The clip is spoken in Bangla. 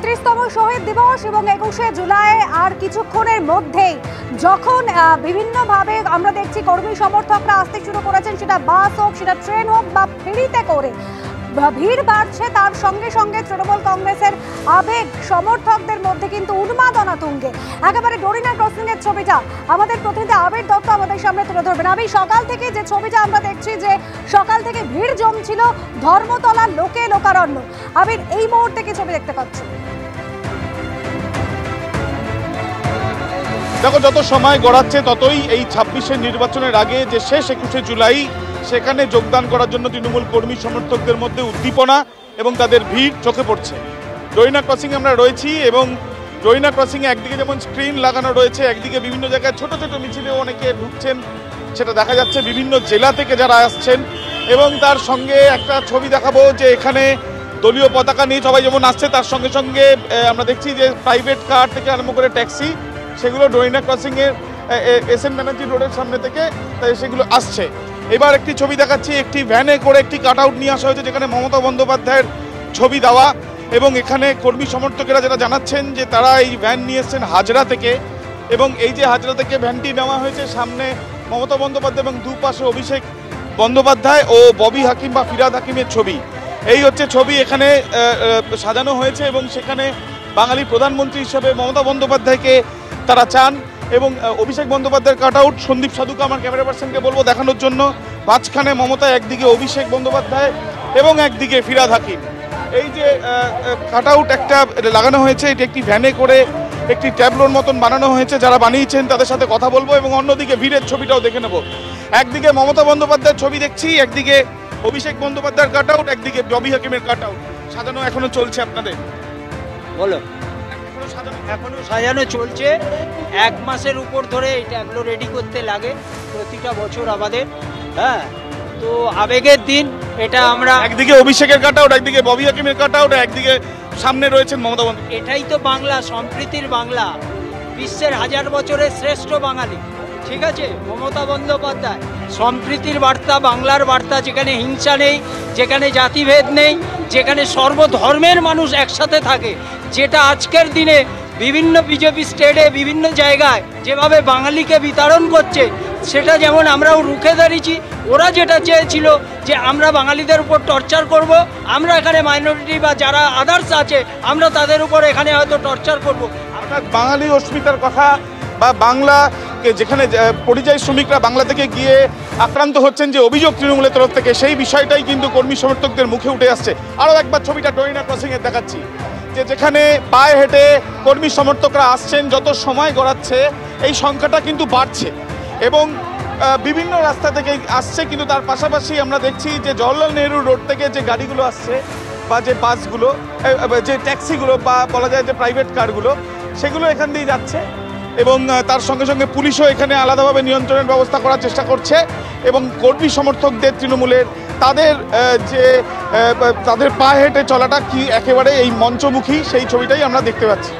৩৫তম শহীদ দিবস এবং ২১শে জুলাই আর কিছুক্ষণের মধ্যেই যখন বিভিন্নভাবে আমরা দেখছি কর্মী সমর্থকরা আসতে শুরু করেছেন, সেটা বাস হোক, সেটা ট্রেন হোক বা ফেরিতে করে ভিড় বাড়ছে, তার সঙ্গে সঙ্গে তৃণমূল কংগ্রেসের আবেগ সমর্থকদের মধ্যে কিন্তু উন্মাদনা তুঙ্গে। একেবারে ডোরিনা ক্রসিং এর ছবিটা আমাদের প্রতিনিধি আবির দত্ত আমাদের সামনে তুলে ধরবেন। আমি সকাল থেকে যে ছবিটা আমরা দেখছি, যে সকাল থেকে ভিড় জমছিল ধর্মতলার লোকে লোকারণ্য। আবির, এই মুহূর্তে কি ছবি দেখতে পাচ্ছ? দেখো, যত সময় গড়াচ্ছে ততই এই ২৬শে নির্বাচনের আগে যে শেষ ২১শে জুলাই, সেখানে যোগদান করার জন্য তৃণমূল কর্মী সমর্থকদের মধ্যে উদ্দীপনা এবং তাদের ভিড় চোখে পড়ছে। ডোরিনা ক্রসিংয়ে আমরা রয়েছি এবং ডোরিনা ক্রসিংয়ে একদিকে যেমন স্ক্রিন লাগানো রয়েছে, একদিকে বিভিন্ন জায়গায় ছোট ছোট মিছিলেও অনেকে ঢুকছেন, সেটা দেখা যাচ্ছে বিভিন্ন জেলা থেকে যারা আসছেন। এবং তার সঙ্গে একটা ছবি দেখাবো যে এখানে দলীয় পতাকা নিয়ে সবাই যেমন আসছে, তার সঙ্গে সঙ্গে আমরা দেখছি যে প্রাইভেট কার থেকে আরম্ভ করে ট্যাক্সি, সেগুলো ডোরিনা ক্রসিংয়ের এসএন ব্যানার্জি রোডের সামনে থেকে সেগুলো আসছে। এবার একটি ছবি দেখাচ্ছি, একটি ভ্যানে করে একটি কাট আউট নিয়ে আসা হয়েছে, যেখানে মমতা বন্দ্যোপাধ্যায়ের ছবি দেওয়া। এবং এখানে কর্মী সমর্থকেরা যারা জানাচ্ছেন যে তারা এই ভ্যান নিয়ে এসছেন হাজরা থেকে, এবং এই যে হাজরা থেকে ভ্যানটি নেওয়া হয়েছে, সামনে মমতা বন্দ্যোপাধ্যায় এবং দুপাশে অভিষেক বন্দ্যোপাধ্যায় ও ববি হাকিম বা ফিরাদ হাকিমের ছবি। এই হচ্ছে ছবি এখানে সাজানো হয়েছে এবং সেখানে বাঙালি প্রধানমন্ত্রী হিসেবে মমতা বন্দ্যোপাধ্যায়কে তারা চান। এবং অভিষেক বন্দ্যোপাধ্যায়ের কাট আউট, সন্দীপ সাধুকে আমার ক্যামেরা পার্সনকে বলবো দেখানোর জন্য। মাঝখানে মমতা, একদিকে অভিষেক বন্দ্যোপাধ্যায় এবং একদিকে ফিরাদ হাকিম। এই যে কাট আউট একটা লাগানো হয়েছে, এটি একটি ভ্যানে করে একটি ট্যাবলোর মতন বানানো হয়েছে। যারা বানিয়েছেন তাদের সাথে কথা বলবো এবং অন্যদিকে ভিড়ের ছবিটাও দেখে নেব। একদিকে মমতা বন্দ্যোপাধ্যায়ের ছবি দেখছি, একদিকে অভিষেক বন্দ্যোপাধ্যায়ের কাট আউট, একদিকে ববি হাকিমের কাট আউট। সাজানো এখনো চলছে আপনাদের? বলো, এখনো সাজানো চলছে। 1 মাসের উপর ধরে এই ট্যাবলো রেডি করতে লাগে প্রতিটা বছর আমাদের। হ্যাঁ, তো আবেগের দিন এটা। আমরা একদিকে অভিষেকের কাট আউট, একদিকে ববি হাকিমের কাট আউট, একদিকে সামনে রয়েছেন মমতা বন্দ্যোপাধ্যায়। এটাই তো বাংলা, সম্প্রীতির বাংলা, বিশ্বের 1000 বছরের শ্রেষ্ঠ বাঙালি। ঠিক আছে, মমতা বন্দ্যোপাধ্যায় সম্প্রীতির বার্তা, বাংলার বার্তা, যেখানে হিংসা নেই, যেখানে জাতিভেদ নেই, যেখানে সর্বধর্মের মানুষ একসাথে থাকে, যেটা আজকের দিনে বিভিন্ন বিজেপি স্টেটে বিভিন্ন জায়গায় যেভাবে বাঙালিকে বিতরণ করছে, সেটা যেমন আমরাও রুখে দাঁড়িয়েছি। ওরা যেটা চেয়েছিল যে আমরা বাঙালিদের উপর টর্চার করব, আমরা এখানে মাইনরিটি বা যারা আদার্স আছে আমরা তাদের উপর এখানে হয়তো টর্চার করব। অর্থাৎ বাঙালি অস্মিতার কথা বা বাংলাকে, যেখানে পরিযায়ী শ্রমিকরা বাংলা থেকে গিয়ে আক্রান্ত হচ্ছেন, যে অভিযোগ তৃণমূলের তরফ থেকে, সেই বিষয়টাই কিন্তু কর্মী সমর্থকদের মুখে উঠে আসছে। আরও একবার ছবিটা ডোরিনা ক্রসিংয়ে দেখাচ্ছি, যে যেখানে পায়ে হেঁটে কর্মী সমর্থকরা আসছেন, যত সময় গড়াচ্ছে এই সংখ্যাটা কিন্তু বাড়ছে এবং বিভিন্ন রাস্তা থেকে আসছে। কিন্তু তার পাশাপাশি আমরা দেখছি যে জওহরলাল নেহরু রোড থেকে যে গাড়িগুলো আসছে বা যে বাসগুলো, যে ট্যাক্সিগুলো বা বলা যায় যে প্রাইভেট কারগুলো, সেগুলো এখান দিয়ে যাচ্ছে। এবং তার সঙ্গে সঙ্গে পুলিশও এখানে আলাদাভাবে নিয়ন্ত্রণের ব্যবস্থা করার চেষ্টা করছে। এবং কর্মী সমর্থকদের তৃণমূলের তাদের পায়ে হেঁটে চলাটা কি একেবারে এই মঞ্চমুখী, সেই ছবিটাই আমরা দেখতে পাচ্ছি।